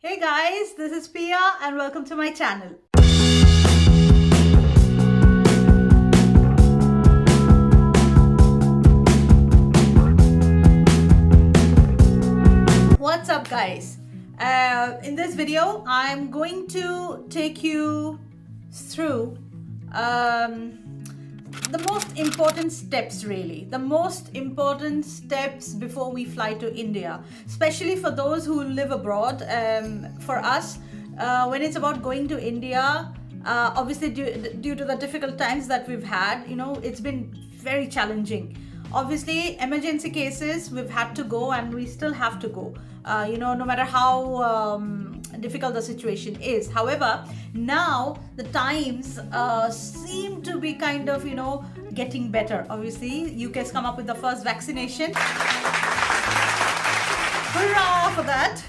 Hey guys, this is Pia and welcome to my channel. What's up guys? In this video, I'm going to take you through the most important steps before we fly to India, especially for those who live abroad. For us, when it's about going to India, obviously due to the difficult times that we've had, it's been very challenging. Obviously, emergency cases, we've had to go and we still have to go, no matter how difficult the situation is. However, now the times seem to be kind of, getting better. Obviously, UK has come up with the first vaccination. Hurrah for that.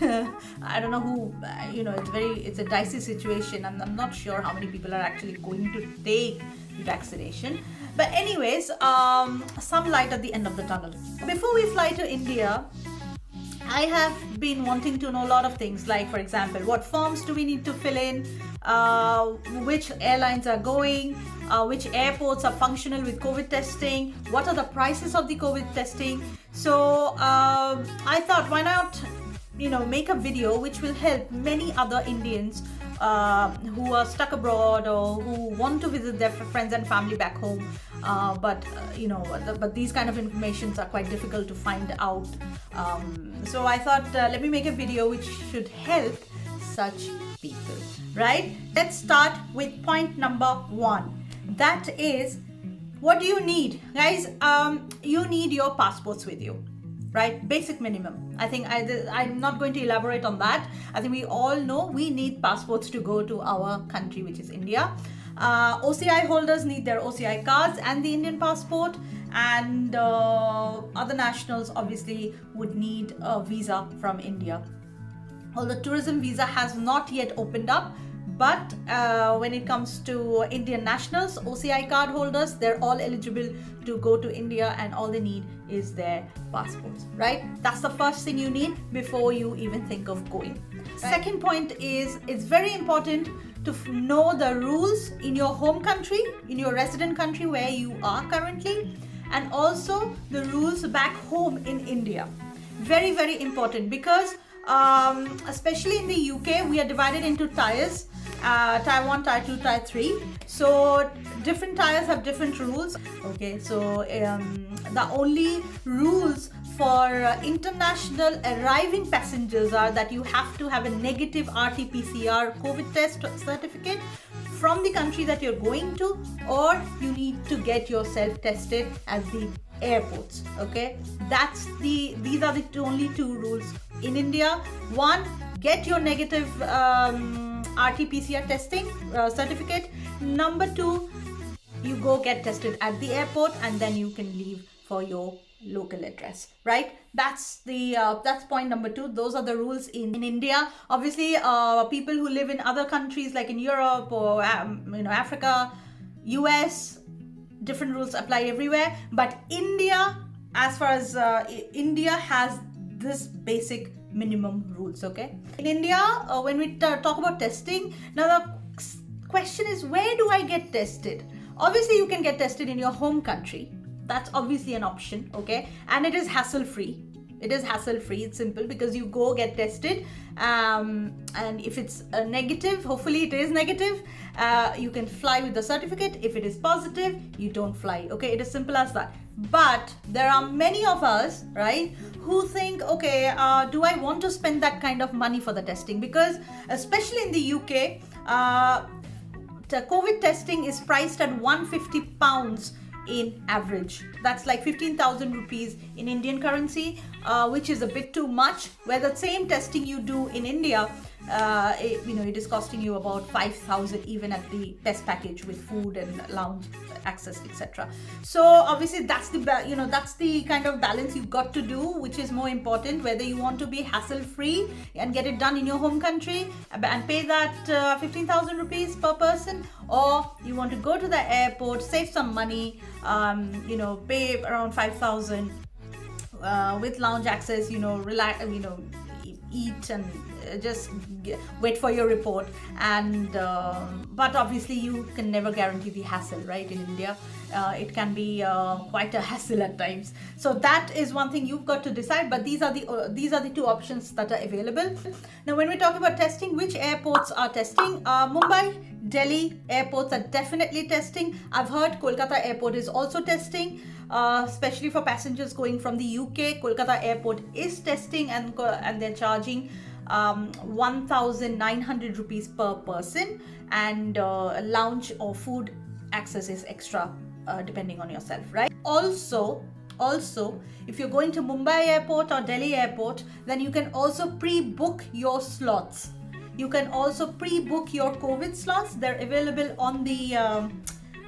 I don't know who, it's a dicey situation. I'm not sure how many people are actually going to take the vaccination. But anyways, some light at the end of the tunnel. Before we fly to India, I have been wanting to know a lot of things, like, for example, what forms do we need to fill in, which airlines are going, which airports are functional with COVID testing, what are the prices of the COVID testing. So I thought, why not, make a video which will help many other Indians who are stuck abroad or who want to visit their friends and family back home, but these kind of informations are quite difficult to find out. So I thought, let me make a video which should help such people, right? Let's start with point number 1. That is, what do you need, guys? You need your passports with you, right? Basic minimum. I think I'm not going to elaborate on that. I think we all know we need passports to go to our country, which is India. OCI holders need their OCI cards and the Indian passport, and other nationals obviously would need a visa from India. Although tourism visa has not yet opened up, but when it comes to Indian nationals, OCI card holders, they're all eligible to go to India, and all they need is their passports, right? That's the first thing you need before you even think of going. Right. Second point is, it's very important to know the rules in your home country, in your resident country where you are currently, and also the rules back home in India. Very, very important, because especially in the UK, we are divided into tiers. Tier 1, Tier 2, Tier 3. So different tiers have different rules. Okay, so the only rules for international arriving passengers are that you have to have a negative RT-PCR COVID test certificate from the country that you're going to, or you need to get yourself tested at the airports. Okay, these are the only two rules in India. 1, get your negative RT-PCR testing certificate. Number 2, you go get tested at the airport, and then you can leave for your local address, right? That's point number 2. Those are the rules in India. Obviously, people who live in other countries like in Europe or Africa, US, different rules apply everywhere. But India, as far as India has this basic minimum rules. Okay, in India, when we talk about testing, now the question is, where do I get tested? Obviously, you can get tested in your home country. That's obviously an option. Okay, and it is hassle free. It's simple, because you go get tested, and if it's a negative, hopefully it is negative, you can fly with the certificate. If it is positive, you don't fly. Okay, it is simple as that. But there are many of us, right, who think, okay, do I want to spend that kind of money for the testing? Because especially in the UK, the COVID testing is priced at £150 in average. That's like 15,000 rupees in Indian currency, which is a bit too much, where the same testing you do in India, it is costing you about 5,000 even at the test package with food and lounge access, etc. So obviously that's the kind of balance you've got to do, which is more important, whether you want to be hassle free and get it done in your home country and pay that 15,000 rupees per person, or you want to go to the airport, save some money, pay around 5,000 with lounge access, relax, eat and just wait for your report. And but obviously you can never guarantee the hassle, right? In India, it can be quite a hassle at times. So that is one thing you've got to decide. But these are the two options that are available. Now, when we talk about testing, which airports are testing? Mumbai, Delhi airports are definitely testing. I've heard Kolkata airport is also testing, especially for passengers going from the UK. Kolkata airport is testing, and they're charging 1,900 rupees per person, and lounge or food access is extra, depending on yourself, right? Also, if you're going to Mumbai airport or Delhi airport, then you can also pre-book your slots. You can also pre-book your COVID slots. They're available on the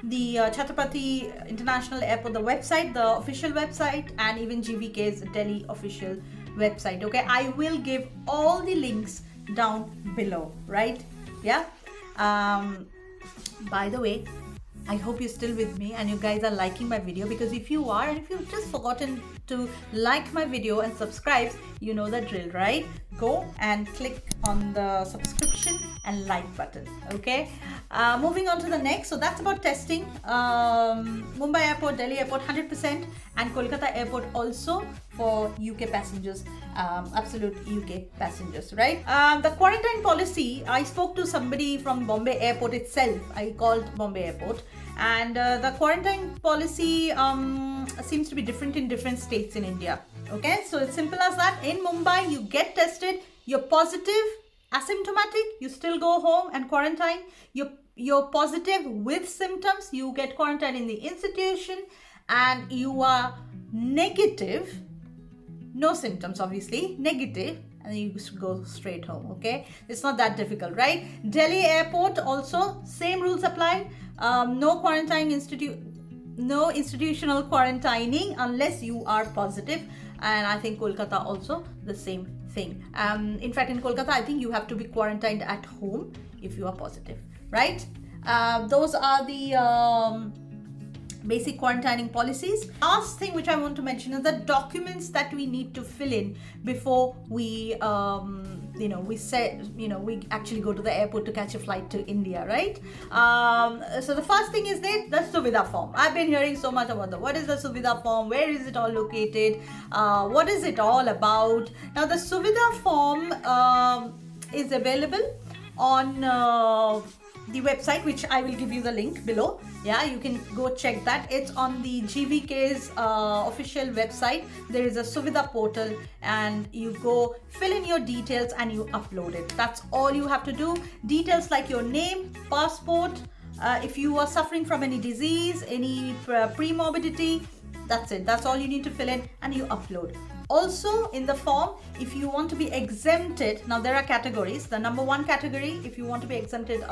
Chhatrapati International Airport, the website, the official website, and even GVK's Delhi official website. Okay, I will give all the links down below, right? Yeah. By the way, I hope you're still with me and you guys are liking my video, because if you are, and if you've just forgotten to like my video and subscribe, you know the drill, right? Go and click on the subscription and like button. Okay, moving on to the next. So that's about testing. Mumbai airport, Delhi airport 100%, and Kolkata airport also for UK passengers, absolute UK passengers, right? The quarantine policy, I spoke to somebody from Bombay airport itself. I called Bombay airport, and the quarantine policy seems to be different in different states in India. Okay, so it's simple as that. In Mumbai, you get tested, you're positive, asymptomatic, you still go home and quarantine. You're positive with symptoms, you get quarantined in the institution, and you are negative, no symptoms obviously, negative, and you go straight home. Okay, it's not that difficult, right? Delhi airport also, same rules apply. No institutional quarantining unless you are positive. And I think Kolkata also the same thing. In fact, in Kolkata, I think you have to be quarantined at home if you are positive, right? Those are the basic quarantining policies. Last thing which I want to mention is the documents that we need to fill in before we we actually go to the airport to catch a flight to India, right? So the first thing is the Suvidha form. I've been hearing so much about what is the Suvidha form, where is it all located, what is it all about. Now the Suvidha form is available on the website, which I will give you the link below. Yeah, you can go check that. It's on the GVK's official website. There is a Suvidha portal, and you go fill in your details and you upload it. That's all you have to do. Details like your name, passport, if you are suffering from any disease, any pre-morbidity, that's it. That's all you need to fill in and you upload. Also in the form, if you want to be exempted, now there are categories. The number one category, if you want to be exempted,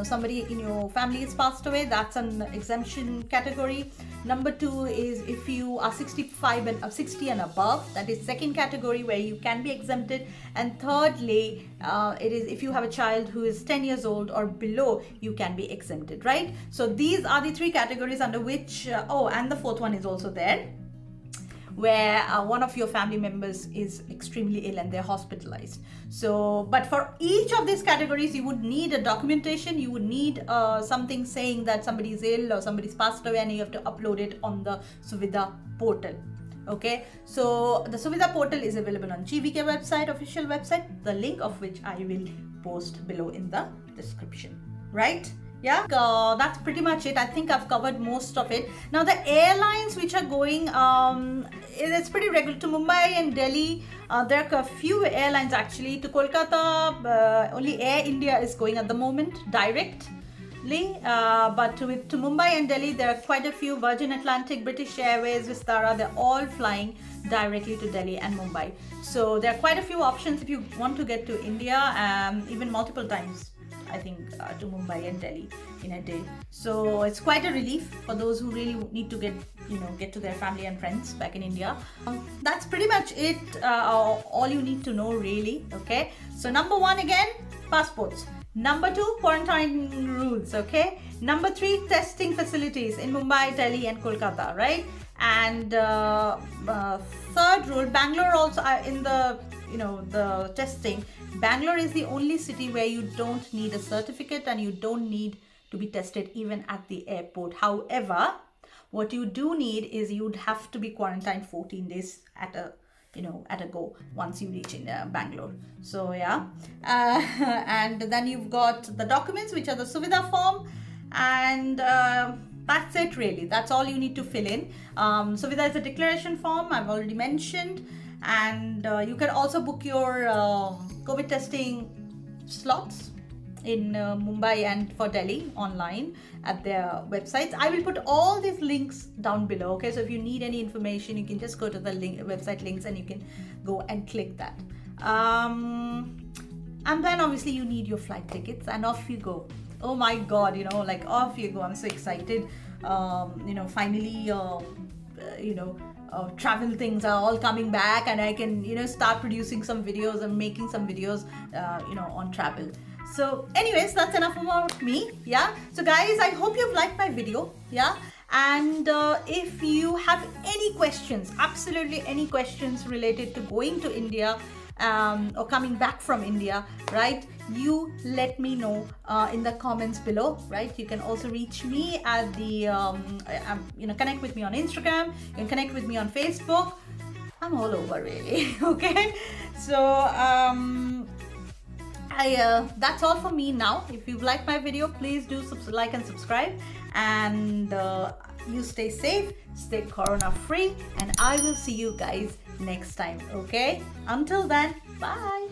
somebody in your family has passed away, that's an exemption category. Number two is if you are 60 and above, that is second category where you can be exempted. And thirdly, it is if you have a child who is 10 years old or below, you can be exempted, right? So these are the three categories under which, and the fourth one is also there, where one of your family members is extremely ill and they're hospitalized. So, but for each of these categories, you would need a documentation. You would need something saying that somebody is ill or somebody's passed away, and you have to upload it on the Suvidha portal. Okay, so the Suvidha portal is available on GVK website, official website, the link of which I will post below in the description, right? Yeah, that's pretty much it. I think I've covered most of it. Now the airlines which are going, it's pretty regular to Mumbai and Delhi. There are a few airlines actually. To Kolkata, only Air India is going at the moment directly. But to Mumbai and Delhi, there are quite a few. Virgin Atlantic, British Airways, Vistara, they're all flying directly to Delhi and Mumbai. So there are quite a few options if you want to get to India, even multiple times, I think, to Mumbai and Delhi in a day. So it's quite a relief for those who really need to get to their family and friends back in India. That's pretty much it. All you need to know, really. Okay. So number one, again, passports. Number two, quarantine rules. Okay. Number three, testing facilities in Mumbai, Delhi, and Kolkata. Right. And third rule, Bangalore also in the the testing, Bangalore is the only city where you don't need a certificate and you don't need to be tested even at the airport. However, what you do need is you'd have to be quarantined 14 days at a go once you reach in Bangalore. So yeah, and then you've got the documents, which are the Suvidha form, and that's it really. That's all you need to fill in. Suvidha is a declaration form, I've already mentioned, and you can also book your COVID testing slots in Mumbai and for Delhi online at their websites. I will put all these links down below. Okay, so if you need any information, you can just go to the website links and you can go and click that. And then obviously you need your flight tickets, and off you go. Oh my God, off you go. I'm so excited. Finally, travel things are all coming back, and I can start producing some videos and making some videos on travel. So anyways, that's enough about me. Yeah, so guys, I hope you've liked my video. Yeah, and if you have any questions, absolutely any questions related to going to India or coming back from India, right, you let me know in the comments below, right? You can also reach me at the connect with me on Instagram, you can connect with me on Facebook. I'm all over really. Okay, so that's all for me now. If you've liked my video, please do like and subscribe, and you stay safe, stay corona free, and I will see you guys next time. Okay, until then, bye.